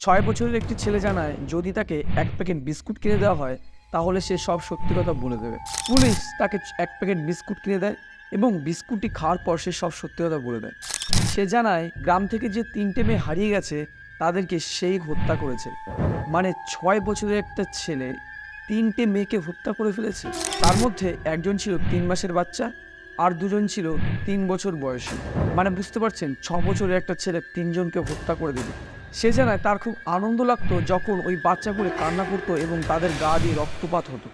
৬ বছরের একটি ছেলে জানায় যদি তাকে এক প্যাকেট বিস্কুট কিনে দেওয়া হয় তাহলে সে সব সত্যি কথা বলে দেবে। পুলিশ তাকে এক প্যাকেট বিস্কুট কিনে দেয় এবং বিস্কুটটি খাওয়ার পর সে সব সত্যি কথা বলে দেয়। সে জানায় গ্রাম থেকে যে ৩টে মেয়ে হারিয়ে গেছে তাদেরকে সেই হত্যা করেছে। মানে ৬ বছরের একটা ছেলে ৩টে মেয়েকে হত্যা করে ফেলেছে। তার মধ্যে একজন ছিল ৩ মাসের বাচ্চা আর দুজন ছিল ৩ বছর বয়সী। মানে বুঝতে পারছেন ৬ বছরের একটা ছেলে ৩জনকে হত্যা করে দেবে। সে জানায় তার খুব আনন্দ লাগতো যখন ওই বাচ্চাগুলো কান্না করতো এবং তাদের গা দিয়ে রক্তপাত হতো।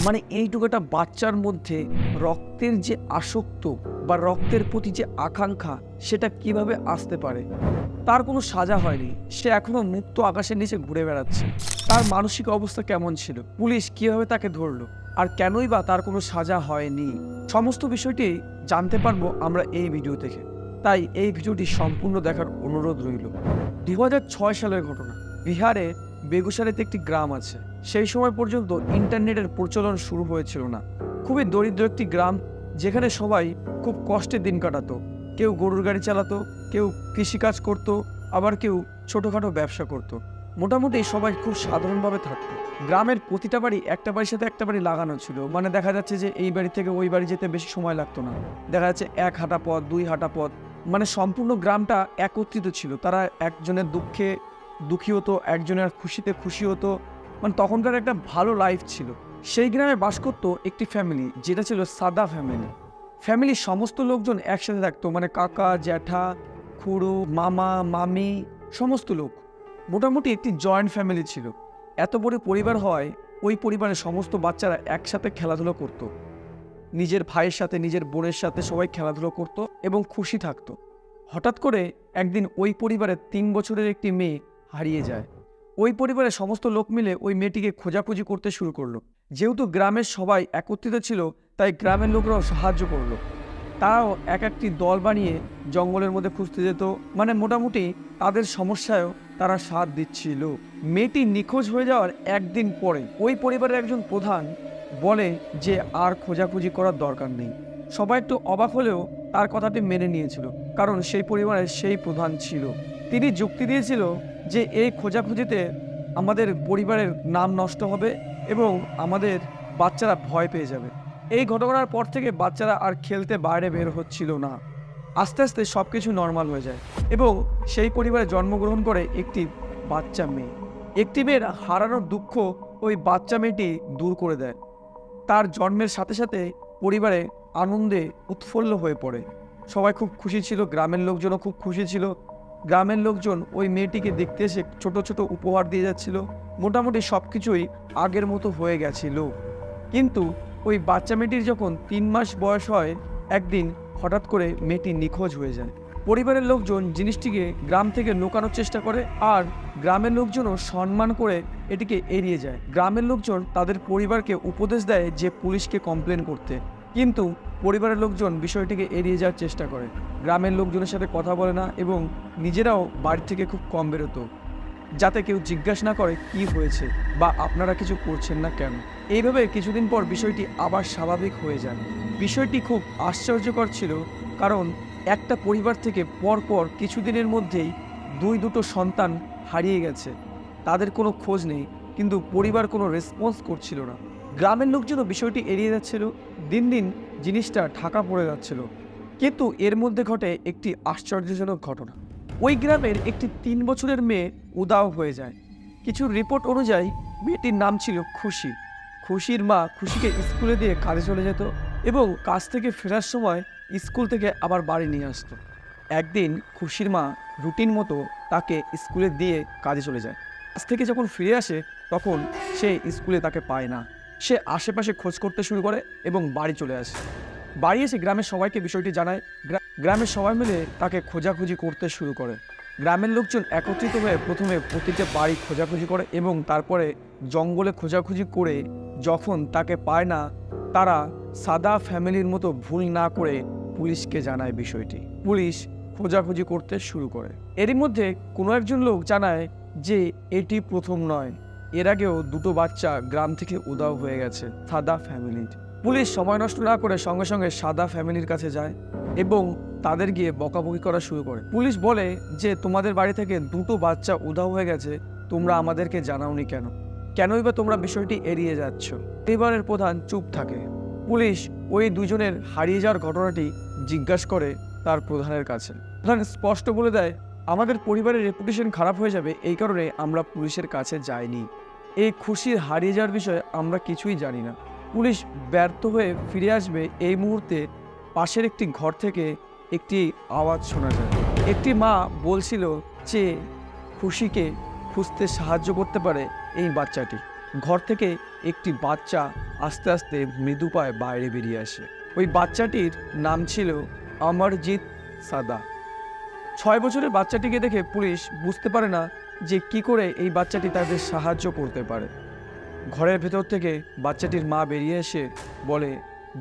মানে এইটুকু একটা বাচ্চার মধ্যে রক্তের যে আসক্ত বা রক্তের প্রতি যে আকাঙ্ক্ষা সেটা কিভাবে আসতে পারে। তার কোনো সাজা হয়নি, সে এখনো মুক্ত আকাশের নিচে ঘুরে বেড়াচ্ছে। তার মানসিক অবস্থা কেমন ছিল, পুলিশ কিভাবে তাকে ধরলো, আর কেনই বা তার কোনো সাজা হয়নি, সমস্ত বিষয়টি জানতে পারবো আমরা এই ভিডিও থেকে। তাই এই ভিডিওটি সম্পূর্ণ দেখার অনুরোধ রইল। 2006 সালের ঘটনা। বিহারে বেগুসরাইতে একটি গ্রাম আছে। সেই সময় পর্যন্ত ইন্টারনেটের প্রচলন শুরু হয়েছিল না। খুবই দরিদ্র একটি গ্রাম যেখানে সবাই খুব কষ্টে দিন কাটাতো। কেউ গরুর গাড়ি চালাতো, কেউ কৃষিকাজ করতো, আবার কেউ ছোটোখাটো ব্যবসা করতো। মোটামুটি সবাই খুব সাধারণভাবে থাকতো। গ্রামের প্রতিটা বাড়ি একটা বাড়ির সাথে একটা বাড়ি লাগানো ছিল। মানে দেখা যাচ্ছে যে এই বাড়ি থেকে ওই বাড়ি যেতে বেশি সময় লাগতো না। দেখা যাচ্ছে 1 হাঁটা পথ, 2 হাঁটা পথ। মানে সম্পূর্ণ গ্রামটা একত্রিত ছিল। তারা একজনের দুঃখে দুঃখী হতো, একজনের খুশিতে খুশি হতো। মানে তখনকার একটা ভালো লাইফ ছিল। সেই গ্রামে বাস করতো একটি ফ্যামিলি, যেটা ছিল সাদা ফ্যামিলি। ফ্যামিলির সমস্ত লোকজন একসাথে থাকতো, মানে কাকা, জ্যাঠা, খুড়ো, মামা, মামি, সমস্ত লোক। মোটামুটি একটি জয়েন্ট ফ্যামিলি ছিল। এত বড় পরিবার হয় ওই পরিবারের সমস্ত বাচ্চারা একসাথে খেলাধুলো করতো। নিজের ভাইয়ের সাথে, নিজের বোনের সাথে সবাই খেলাধুলো করতো এবং খুশি থাকতো। হঠাৎ করে একদিন ওই পরিবারের 3 বছরের একটি মেয়ে হারিয়ে যায়। ওই পরিবারের সমস্ত লোক মিলে ওই মেয়েটিকে খোঁজাখুঁজি করতে শুরু করলো। যেহেতু গ্রামের সবাই একত্রিত ছিল তাই গ্রামের লোকরাও সাহায্য করলো। তারাও এক একটি দল বানিয়ে জঙ্গলের মধ্যে খুঁজতে যেত। মানে মোটামুটি তাদের সমস্যায়ও তারা সাথ দিচ্ছিল। মেয়েটি নিখোঁজ হয়ে যাওয়ার একদিন পরে ওই পরিবারের একজন প্রধান বলে যে আর খোঁজাখুঁজি করার দরকার নেই। সবাই একটু অবাক হলেও তার কথাটি মেনে নিয়েছিল, কারণ সেই পরিবারের সেই প্রধান ছিল। তিনি যুক্তি দিয়েছিল যে এই খোঁজাখুঁজিতে আমাদের পরিবারের নাম নষ্ট হবে এবং আমাদের বাচ্চারা ভয় পেয়ে যাবে। এই ঘটনার পর থেকে বাচ্চারা আর খেলতে বাইরে বের হচ্ছিল না। আস্তে আস্তে সব কিছু নর্মাল হয়ে যায় এবং সেই পরিবারে জন্মগ্রহণ করে একটি বাচ্চা মেয়ে। একটি মেয়ের হারানোর দুঃখ ওই বাচ্চা মেয়েটি দূর করে দেয়। তার জন্মের সাথে সাথে পরিবারে আনন্দে উৎফুল্ল হয়ে পড়ে। সবাই খুব খুশি ছিল, গ্রামের লোকজনও খুব খুশি ছিল। গ্রামের লোকজন ওই মেয়েটিকে দেখতে এসে ছোট ছোট উপহার দিয়ে যাচ্ছিল। মোটামুটি সব কিছুই আগের মতো হয়ে গেছিল। কিন্তু ওই বাচ্চা মেয়েটির যখন 3 মাস বয়স হয়, একদিন হঠাৎ করে মেয়েটি নিখোঁজ হয়ে যায়। পরিবারের লোকজন জিনিসটিকে গ্রাম থেকে লুকানোর চেষ্টা করে আর গ্রামের লোকজনও সম্মান করে এটিকে এড়িয়ে যায়। গ্রামের লোকজন তাদের পরিবারকে উপদেশ দেয় যে পুলিশকে কমপ্লেন করতে, কিন্তু পরিবারের লোকজন বিষয়টিকে এড়িয়ে যাওয়ার চেষ্টা করে। গ্রামের লোকজনের সাথে কথা বলে না এবং নিজেরাও বাড়ি থেকে খুব কম বেরোতো, যাতে কেউ জিজ্ঞাসা না করে কি হয়েছে বা আপনারা কিছু করছেন না কেন। এইভাবে কিছুদিন পর বিষয়টি আবার স্বাভাবিক হয়ে যায়। বিষয়টি খুব আশ্চর্যকর ছিল, কারণ একটা পরিবার থেকে পরপর কিছুদিনের মধ্যেই দুটো সন্তান হারিয়ে গেছে। তাদের কোনো খোঁজ নেই, কিন্তু পরিবার কোনো রেসপন্স করছিল না। গ্রামের লোকজনও বিষয়টি এড়িয়ে যাচ্ছিল। দিন দিন জিনিসটা ঢাকা পড়ে যাচ্ছিল। কিন্তু এর মধ্যে ঘটে একটি আশ্চর্যজনক ঘটনা। ওই গ্রামের একটি 3 বছরের মেয়ে উধাও হয়ে যায়। কিছু রিপোর্ট অনুযায়ী মেয়েটির নাম ছিল খুশি। খুশির মা খুশিকে স্কুলে দিয়ে কাজে চলে যেত এবং কাজ থেকে ফেরার সময় স্কুল থেকে আবার বাড়ি নিয়ে আসতো। একদিন খুশির মা রুটিন মতো তাকে স্কুলে দিয়ে কাজে চলে যায়। কাজ থেকে যখন ফিরে আসে তখন সে স্কুলে তাকে পায় না। সে আশেপাশে খোঁজ করতে শুরু করে এবং বাড়ি চলে আসে। বাড়ি এসে গ্রামের সবাইকে বিষয়টি জানায়। গ্রামের সবাই মিলে তাকে খোঁজাখুঁজি করতে শুরু করে। গ্রামের লোকজন একত্রিত হয়ে প্রথমে প্রতিটা বাড়ি খোঁজাখুঁজি করে এবং তারপরে জঙ্গলে খোঁজাখুঁজি করে যখন তাকে পায় না, তারা সাদা ফ্যামিলির মতো ভুল না করে পুলিশকে জানায় বিষয়টি। পুলিশ খোঁজাখুঁজি করতে শুরু করে। এরই মধ্যে কোনো একজন লোক জানায় যে এটি প্রথম নয়, এর আগেও 2 বাচ্চা গ্রাম থেকে উধাও হয়ে গেছে সাদা ফ্যামিলির। পুলিশ সময় নষ্ট না করে সঙ্গে সঙ্গে সাদা ফ্যামিলির কাছে যায় এবং তাদের গিয়ে বকাবকি করা শুরু করে। পুলিশ বলে যে তোমাদের বাড়ি থেকে 2টো বাচ্চা উধাও হয়ে গেছে, তোমরা আমাদেরকে জানাওনি কেনই বা তোমরা বিষয়টি এড়িয়ে যাচ্ছ। পরিবারের প্রধান চুপ থাকে। পুলিশ ওই দুজনের হারিয়ে যাওয়ার ঘটনাটি জিজ্ঞাসা করে তার প্রধানের কাছে। প্রধান স্পষ্ট বলে দেয়, আমাদের পরিবারের রেপুটেশন খারাপ হয়ে যাবে, এই কারণে আমরা পুলিশের কাছে যাইনি। এই খুশির হারিয়ে যাওয়ার বিষয়ে আমরা কিছুই জানি না। পুলিশ ব্যর্থ হয়ে ফিরে আসবে এই মুহূর্তে পাশের একটি ঘর থেকে একটি আওয়াজ শোনা যায়। একটি মা বলছিল যে খুশিকে খুঁজতে সাহায্য করতে পারে এই বাচ্চাটি। ঘর থেকে একটি বাচ্চা আস্তে আস্তে মৃদু পায়ে বাইরে বেরিয়ে আসে। ওই বাচ্চাটির নাম ছিল অমরজিৎ সাদা। 6 বছরের বাচ্চাটিকে দেখে পুলিশ বুঝতে পারে না যে কি করে এই বাচ্চাটি তাদের সাহায্য করতে পারে। ঘরের ভেতর থেকে বাচ্চাটির মা বেরিয়ে এসে বলে,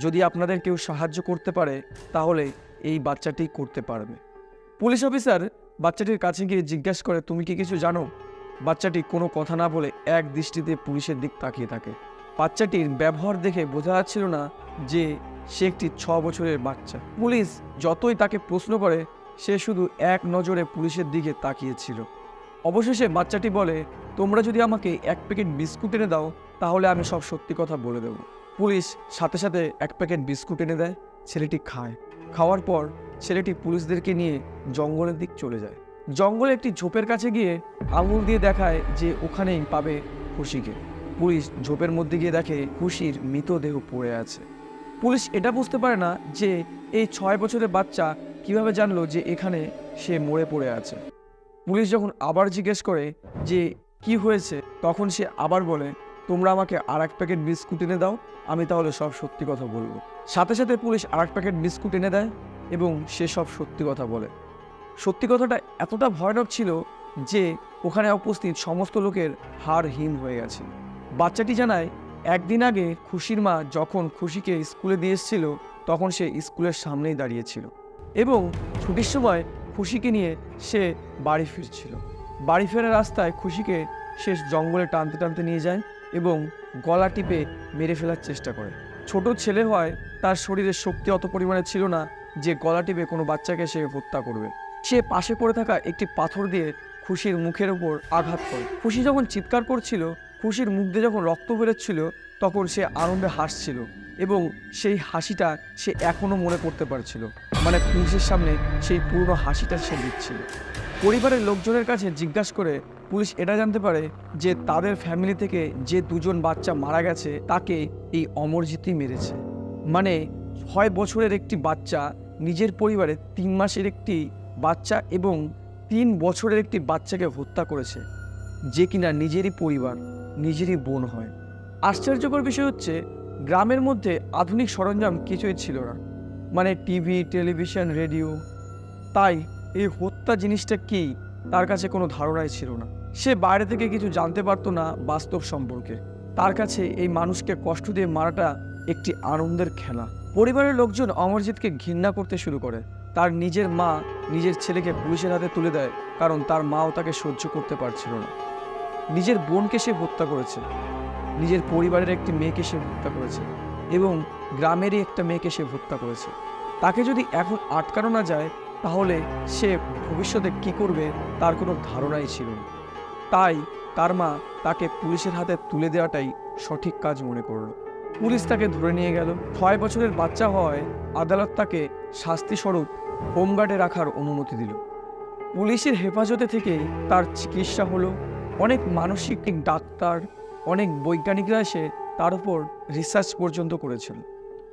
যদি আপনাদের কেউ সাহায্য করতে পারে তাহলে এই বাচ্চাটি করতে পারবে। পুলিশ অফিসার বাচ্চাটির কাছে গিয়ে জিজ্ঞাসা করে, তুমি কি কিছু জানো? বাচ্চাটি কোনো কথা না বলে এক দৃষ্টিতে পুলিশের দিক তাকিয়ে থাকে। বাচ্চাটির ব্যবহার দেখে বোঝা যাচ্ছিল না যে সে একটি 6 বছরের বাচ্চা। পুলিশ যতই তাকে প্রশ্ন করে সে শুধু এক নজরে পুলিশের দিকে তাকিয়েছিল। অবশেষে বাচ্চাটি বলে, তোমরা যদি আমাকে 1 প্যাকেট বিস্কুট এনে দাও তাহলে আমি সব সত্যি কথা বলে দেব। পুলিশ সাথে সাথে 1 প্যাকেট বিস্কুট এনে দেয়। ছেলেটি খায়। খাওয়ার পর ছেলেটি পুলিশদেরকে নিয়ে জঙ্গলের দিক চলে যায়। জঙ্গলে একটি ঝোপের কাছে গিয়ে আঙুল দিয়ে দেখায় যে ওখানেই পাবে খুশিকে। পুলিশ ঝোপের মধ্যে গিয়ে দেখে খুশির মৃতদেহ পড়ে আছে। পুলিশ এটা বুঝতে পারে না যে এই 6 বছরের বাচ্চা কিভাবে জানলো যে এখানে সে মরে পড়ে আছে। পুলিশ যখন আবার জিজ্ঞেস করে যে কি হয়েছে, তখন সে আবার বলে, তোমরা আমাকে আর 1 প্যাকেট বিস্কুট এনে দাও, আমি তাহলে সব সত্যি কথা বলবো। সাথে সাথে পুলিশ আর 1 প্যাকেট বিস্কুট এনে দেয় এবং সে সব সত্যি কথা বলে। সত্যি কথাটা এতটা ভয়ানক ছিল যে ওখানে উপস্থিত সমস্ত লোকের হাড় হিম হয়ে গেছে। বাচ্চাটি জানায়, একদিন আগে খুশির মা যখন খুশিকে স্কুলে দিয়ে এসেছিল তখন সে স্কুলের সামনেই দাঁড়িয়েছিল এবং ছুটির সময় খুশিকে নিয়ে সে বাড়ি ফিরছিল। বাড়ি ফেরার রাস্তায় খুশিকে সে জঙ্গলে টানতে টানতে নিয়ে যায় এবং গলা টিপে মেরে ফেলার চেষ্টা করে। ছোট ছেলে হয়, তার শরীরে শক্তি অত পরিমাণে ছিল না যে গলা টিপে কোনো বাচ্চাকে সে হত্যা করবে। সে পাশে পড়ে থাকা একটি পাথর দিয়ে খুশির মুখের উপর আঘাত করে। খুশি যখন চিৎকার করছিল, খুশির মুখ দিয়ে যখন রক্ত বেরোচ্ছিল, তখন সে আনন্দে হাসছিল এবং সেই হাসিটা সে এখনও মনে করতে পারছিল। মানে পুলিশের সামনে সেই পুরনো হাসিটা সে দিচ্ছিল। পরিবারের লোকজনের কাছে জিজ্ঞাসা করে পুলিশ এটা জানতে পারে যে তাদের ফ্যামিলি থেকে যে 2জন বাচ্চা মারা গেছে তাকে এই অমরজিৎই মেরেছে। মানে 6 বছরের একটি বাচ্চা নিজের পরিবারে 3 মাসের একটি বাচ্চা এবং 3 বছরের একটি বাচ্চাকে হত্যা করেছে, যে কিনা নিজেরই পরিবার, নিজেরই বোন হয়। আশ্চর্যকর বিষয় হচ্ছে গ্রামের মধ্যে আধুনিক সরঞ্জাম কিছুই ছিল না, মানে টিভি, টেলিভিশন, রেডিও। তাই এই হত্যা জিনিসটা কি তার কাছে কোনো ধারণাই ছিল না। সে বাইরে থেকে কিছু জানতে পারতো না বাস্তব সম্পর্কে। তার কাছে এই মানুষকে কষ্ট দিয়ে মারাটা একটি আনন্দের খেলা। পরিবারের লোকজন অমরজিৎকে ঘৃণা করতে শুরু করে। তার নিজের মা নিজের ছেলেকে পুলিশের হাতে তুলে দেয় কারণ তার মাও তাকে সহ্য করতে পারছিল না। নিজের বোনকে সে হত্যা করেছে, নিজের পরিবারের একটি মেয়েকে সে হত্যা করেছে এবং গ্রামেরই একটা মেয়েকে সে হত্যা করেছে। তাকে যদি এখন আটকানো না যায় তাহলে সে ভবিষ্যতে কি করবে তার কোনো ধারণাই ছিল না। তাই তার মা তাকে পুলিশের হাতে তুলে দেওয়াটাই সঠিক কাজ মনে করল। পুলিশ তাকে ধরে নিয়ে গেল। 6 বছরের বাচ্চা হওয়ায় আদালত তাকে শাস্তিস্বরূপ হোমগার্ডে রাখার অনুমতি দিল। পুলিশের হেফাজতে থেকে তার চিকিৎসা হলো। অনেক মানসিক ডাক্তার, অনেক বৈজ্ঞানিকরা এসে তার উপর রিসার্চ পর্যন্ত করেছিল।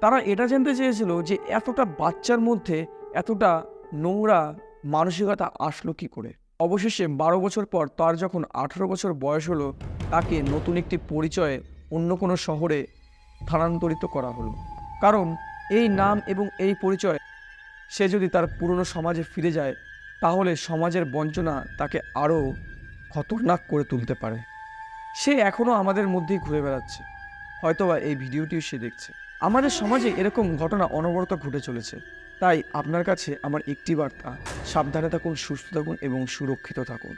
তারা এটা জানতে চেয়েছিল যে এতটা বাচ্চার মধ্যে এতটা নোংরা মানসিকতা আসলো কি করে। অবশেষে 12 বছর পর তার যখন 18 বছর বয়স হলো, তাকে নতুন একটি পরিচয়ে অন্য কোনো শহরে স্থানান্তরিত করা হলো। কারণ এই নাম এবং এই পরিচয় সে যদি তার পুরনো সমাজে ফিরে যায় তাহলে সমাজের বঞ্চনা তাকে আরও খতরনাক করে তুলতে পারে। সে এখনও আমাদের মধ্যেই ঘুরে বেড়াচ্ছে, হয়তোবা এই ভিডিওটিও সে দেখছে। আমাদের সমাজে এরকম ঘটনা অনবরত ঘটে চলেছে। তাই আপনার কাছে আমার একটি বার্তা, সাবধানে থাকুন, সুস্থ থাকুন এবং সুরক্ষিত থাকুন।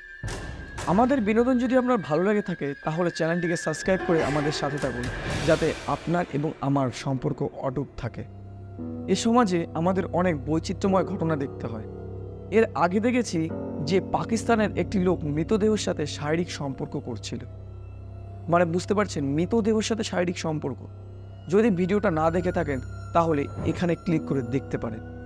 আমাদের বিনোদন যদি আপনার ভালো লেগে থাকে তাহলে চ্যানেলটিকে সাবস্ক্রাইব করে আমাদের সাথে থাকুন, যাতে আপনার এবং আমার সম্পর্ক অটুট থাকে। এ সমাজে আমাদের অনেক বৈচিত্র্যময় ঘটনা দেখতে হয়। এর আগে দেখেছি যে পাকিস্তানের একটি লোক মৃতদেহের সাথে শারীরিক সম্পর্ক করছিল। মানে বুঝতে পারছেন, মৃতদেহের সাথে শারীরিক সম্পর্ক। যদি ভিডিওটা না দেখে থাকেন তাহলে এখানে ক্লিক করে দেখতে পারেন।